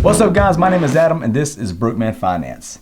What's up, guys? My name is Adam and this is Brookman Finance.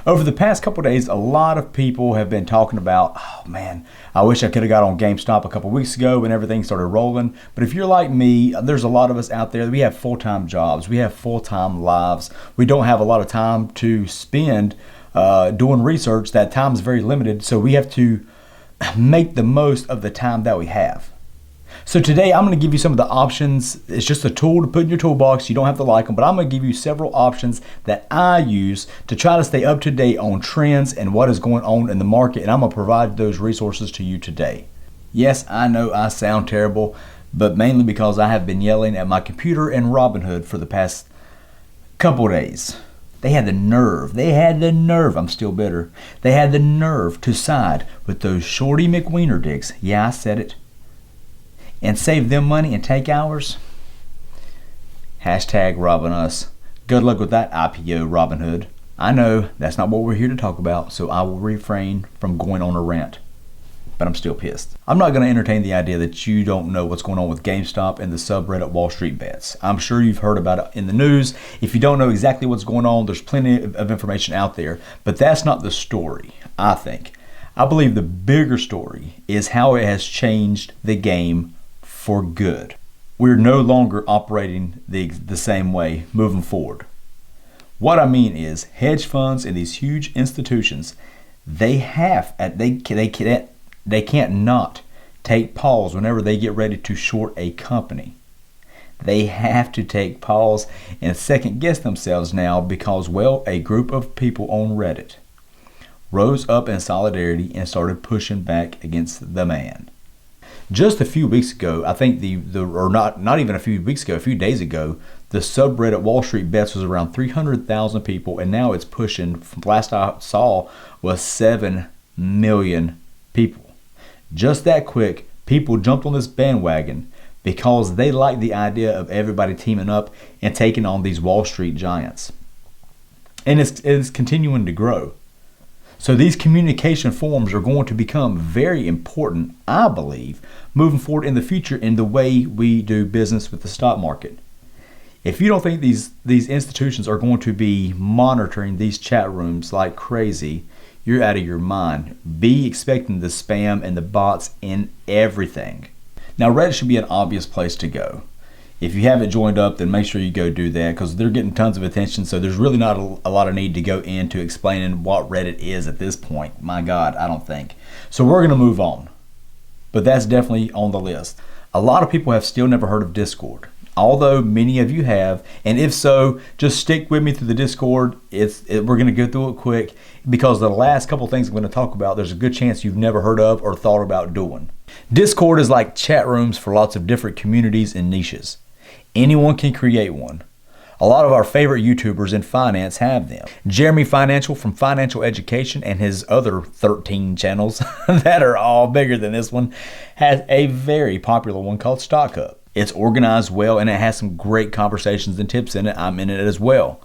Over the past couple days, a lot of people have been talking about, oh man, I wish I could have got on GameStop a couple weeks ago when everything started rolling. But if you're like me, there's a lot of us out there. We have full-time jobs. We have full-time lives. We don't have a lot of time to spend doing research. That time is very limited. So we have to make the most of the time that we have. So today I'm going to give you some of the options. It's just a tool to put in your toolbox. You don't have to like them, but I'm going to give you several options that I use to try to stay up to date on trends and what is going on in the market, and I'm going to provide those resources to you today. Yes, I know I sound terrible, but mainly because I have been yelling at my computer and Robinhood for the past couple days. They had the nerve, I'm still bitter. They had the nerve to side with those shorty McWiener dicks. Yeah, I said it. And save them money and take ours? Hashtag robbing us. Good luck with that IPO, Robinhood. I know that's not what we're here to talk about, so I will refrain from going on a rant. But I'm still pissed. I'm not going to entertain the idea that you don't know what's going on with GameStop and the subreddit WallStreet Bets. I'm sure you've heard about it in the news. If you don't know exactly what's going on, there's plenty of information out there. But that's not the story, I think. I believe the bigger story is how it has changed the game for good. We're no longer operating the same way moving forward. What I mean is hedge funds and these huge institutions, they can't not take pause whenever they get ready to short a company. They have to take pause and second guess themselves now because, well, a group of people on Reddit rose up in solidarity and started pushing back against the man. Just a few weeks ago, I think not even a few weeks ago, a few days ago, the subreddit WallStreet Bets was around 300,000 people, and now it's pushing, from last I saw, was 7 million people. Just that quick, people jumped on this bandwagon because they like the idea of everybody teaming up and taking on these Wall Street giants. And it's continuing to grow. So these communication forms are going to become very important, I believe, moving forward in the future in the way we do business with the stock market. If you don't think these institutions are going to be monitoring these chat rooms like crazy, you're out of your mind. Be expecting the spam and the bots in everything. Now, Reddit should be an obvious place to go. If you haven't joined up, then make sure you go do that because they're getting tons of attention. So there's really not a lot of need to go into explaining what Reddit is at this point. My God, I don't think. So we're going to move on. But that's definitely on the list. A lot of people have still never heard of Discord, although many of you have. And if so, just stick with me through the Discord. We're going to go through it quick because the last couple things I'm going to talk about, there's a good chance you've never heard of or thought about doing. Discord is like chat rooms for lots of different communities and niches. Anyone can create one. A lot of our favorite YouTubers in finance have them. Jeremy Financial from Financial Education and his other 13 channels that are all bigger than this one has a very popular one called Stock Up. It's organized well and it has some great conversations and tips in it. I'm in it as well.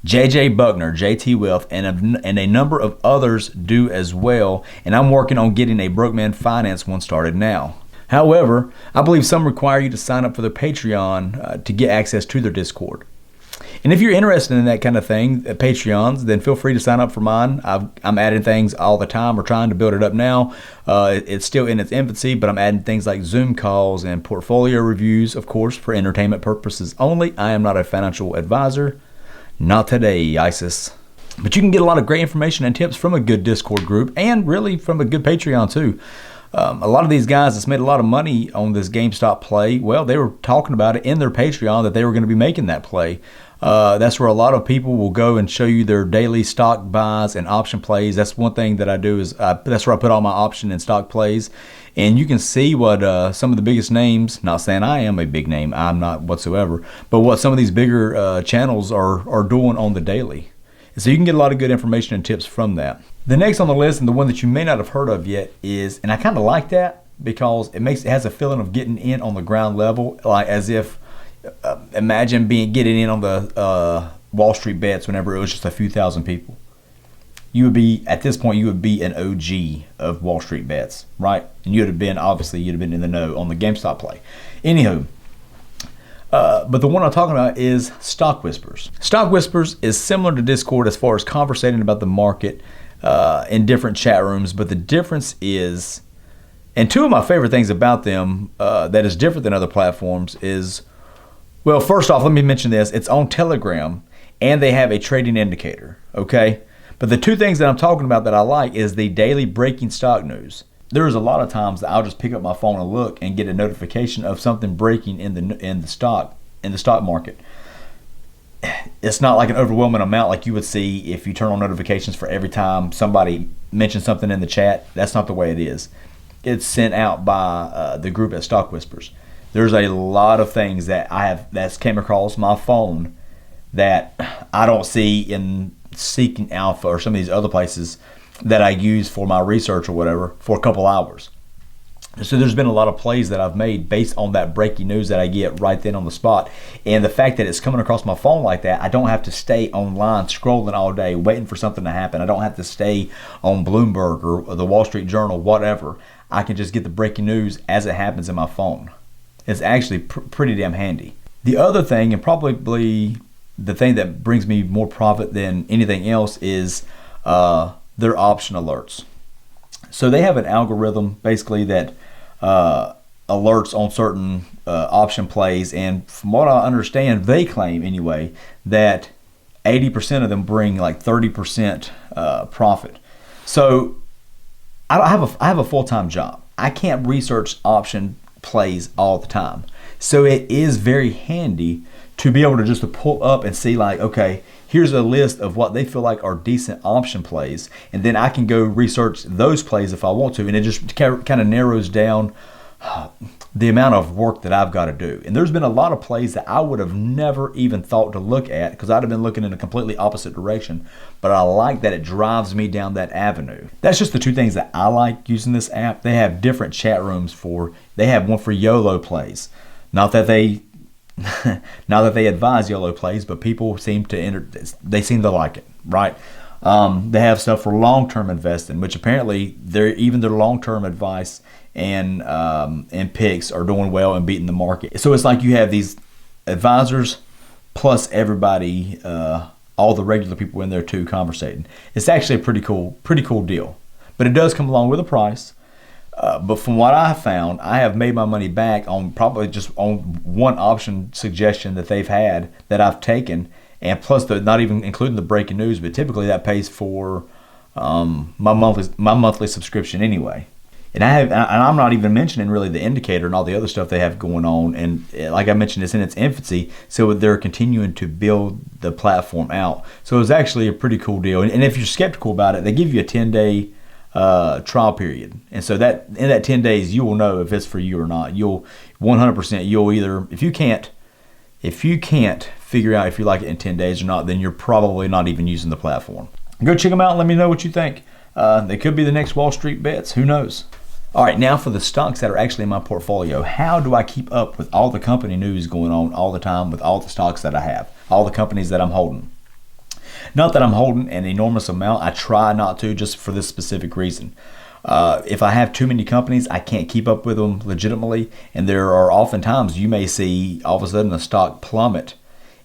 JJ Buckner, JT Wealth, and a number of others do as well. And I'm working on getting a Brookman Finance one started now. However, I believe some require you to sign up for their Patreon to get access to their Discord. And if you're interested in that kind of thing, Patreons, then feel free to sign up for mine. I'm adding things all the time. We're trying to build it up now. It's still in its infancy, but I'm adding things like Zoom calls and portfolio reviews, of course, for entertainment purposes only. I am not a financial advisor. Not today, ISIS. But you can get a lot of great information and tips from a good Discord group and really from a good Patreon too. A lot of these guys that's made a lot of money on this GameStop play, well, they were talking about it in their Patreon that they were going to be making that play. That's where a lot of people will go and show you their daily stock buys and option plays. That's one thing that I do is that's where I put all my option and stock plays. And you can see what some of the biggest names, not saying I am a big name, I'm not whatsoever, but what some of these bigger channels are doing on the daily. So you can get a lot of good information and tips from that. The next on the list, and the one that you may not have heard of yet, is, and I kind of like that because it has a feeling of getting in on the ground level, like as if imagine getting in on the Wall Street Bets whenever it was just a few thousand people. you would be, at this point, you would be an OG of Wall Street Bets, right? And you'd have been in the know on the GameStop play. Anywho, but the one I'm talking about is Stock Whispers. Stock Whispers is similar to Discord as far as conversating about the market in different chat rooms, but the difference is, and two of my favorite things about them that is different than other platforms is, well, first off, let me mention this. It's on Telegram, and they have a trading indicator, okay? But the two things that I'm talking about that I like is the daily breaking stock news. There's a lot of times that I'll just pick up my phone and look and get a notification of something breaking in the stock market. It's not like an overwhelming amount like you would see if you turn on notifications for every time somebody mentions something in the chat. That's not the way it is. It's sent out by the group at Stock Whispers. There's a lot of things that's came across my phone that I don't see in Seeking Alpha or some of these other places that I use for my research or whatever for a couple hours. So there's been a lot of plays that I've made based on that breaking news that I get right then on the spot. And the fact that it's coming across my phone like that, I don't have to stay online scrolling all day waiting for something to happen. I don't have to stay on Bloomberg or the Wall Street Journal, whatever. I can just get the breaking news as it happens in my phone. It's actually pretty damn handy. The other thing, and probably the thing that brings me more profit than anything else, is their option alerts. So they have an algorithm basically that alerts on certain option plays, and from what I understand, they claim anyway that 80% of them bring like 30% profit. So I have a full-time job. I can't research option plays all the time. So it is very handy to be able to just to pull up and see like, okay, here's a list of what they feel like are decent option plays, and then I can go research those plays if I want to, and it just kind of narrows down the amount of work that I've got to do. And there's been a lot of plays that I would have never even thought to look at because I'd have been looking in a completely opposite direction, but I like that it drives me down that avenue. That's just the two things that I like using this app. They have different chat rooms they have one for YOLO plays. Not that they advise YOLO plays, but people seem to like it, right? They have stuff for long-term investing, which apparently their long-term advice and picks are doing well and beating the market. So it's like you have these advisors plus everybody, all the regular people in there too, conversating. It's actually a pretty cool deal, but it does come along with a price. But from what I found, I have made my money back on probably just on one option suggestion that they've had that I've taken, and plus not even including the breaking news, but typically that pays for my monthly subscription anyway. And I'm not even mentioning really the indicator and all the other stuff they have going on. And like I mentioned, it's in its infancy, so they're continuing to build the platform out. So it's actually a pretty cool deal. And if you're skeptical about it, they give you a 10-day trial period, and so that in that 10 days you will know if it's for you or not. You'll 100%, you'll either, if you can't figure out if you like it in 10 days or not, then you're probably not even using the platform. Go check them out and let me know what you think. They could be the next Wall Street Bets, who knows. All right, now for the stocks that are actually in my portfolio. How do I keep up with all the company news going on all the time with all the stocks that I have, all the companies that I'm holding? Not that I'm holding an enormous amount. I try not to, just for this specific reason. If I have too many companies, I can't keep up with them legitimately. And there are often times you may see all of a sudden a stock plummet.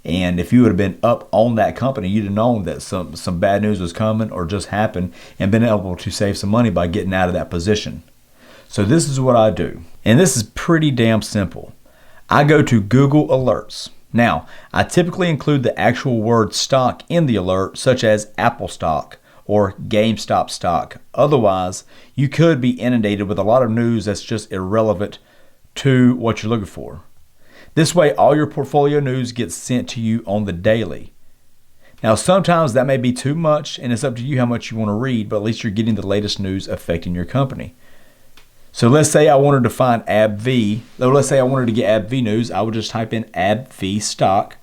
And if you would have been up on that company, you'd have known that some bad news was coming or just happened and been able to save some money by getting out of that position. So this is what I do. And this is pretty damn simple. I go to Google Alerts. Now, I typically include the actual word stock in the alert, such as Apple stock or GameStop stock. Otherwise, you could be inundated with a lot of news that's just irrelevant to what you're looking for. This way, all your portfolio news gets sent to you on the daily. Now, sometimes that may be too much, and it's up to you how much you want to read, but at least you're getting the latest news affecting your company. So let's say I wanted to find AbbVie. Let's say I wanted to get AbbVie news. I would just type in AbbVie stock.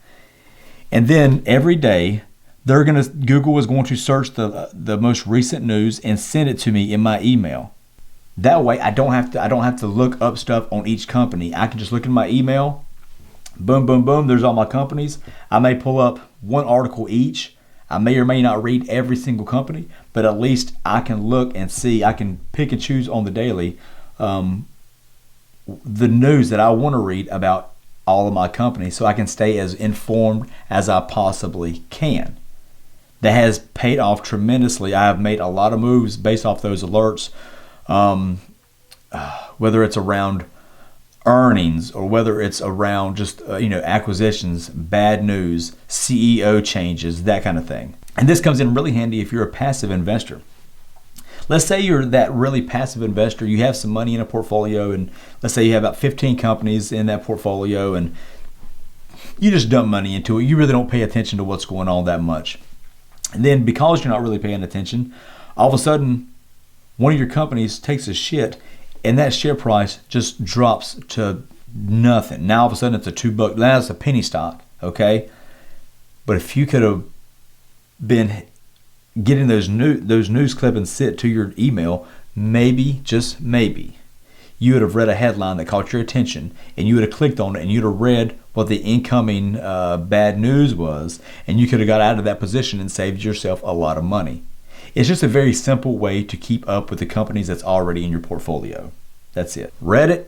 And then every day, Google is going to search the most recent news and send it to me in my email. That way, I don't have to look up stuff on each company. I can just look in my email. Boom, boom, boom. There's all my companies. I may pull up one article each. I may or may not read every single company, but at least I can look and see. I can pick and choose on the daily the news that I want to read about all of my companies, so I can stay as informed as I possibly can. That has paid off tremendously. I have made a lot of moves based off those alerts, whether it's around earnings or whether it's around just acquisitions, bad news, CEO changes, that kind of thing. And this comes in really handy if you're a passive investor. Let's say you're that really passive investor. You have some money in a portfolio, and let's say you have about 15 companies in that portfolio, and you just dump money into it. You really don't pay attention to what's going on that much. And then because you're not really paying attention, all of a sudden one of your companies takes a shit and that share price just drops to nothing. Now all of a sudden it's a $2. Now it's a penny stock, okay? But if you could have been getting those news clippings sent to your email, maybe, just maybe, you would have read a headline that caught your attention, and you would have clicked on it, and you'd have read what the incoming bad news was, and you could have got out of that position and saved yourself a lot of money. It's just a very simple way to keep up with the companies that's already in your portfolio. That's it. Reddit,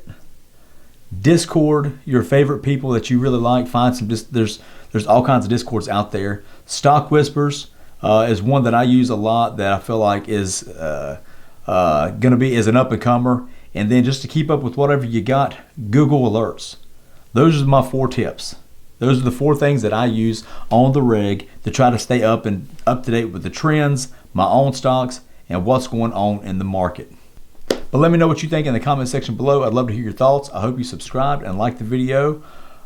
Discord, your favorite people that you really like. Find some. There's all kinds of Discords out there. Stock Whispers is one that I use a lot that I feel like is going to be as an up and comer. And then just to keep up with whatever you got, Google Alerts. Those are my 4 tips. Those are the 4 things that I use on the reg to try to stay up to date with the trends, my own stocks, and what's going on in the market. But let me know what you think in the comment section below. I'd love to hear your thoughts. I hope you subscribed and liked the video.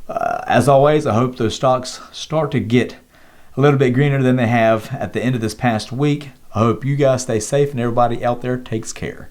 As always, I hope those stocks start to get a little bit greener than they have at the end of this past week. I hope you guys stay safe and everybody out there takes care.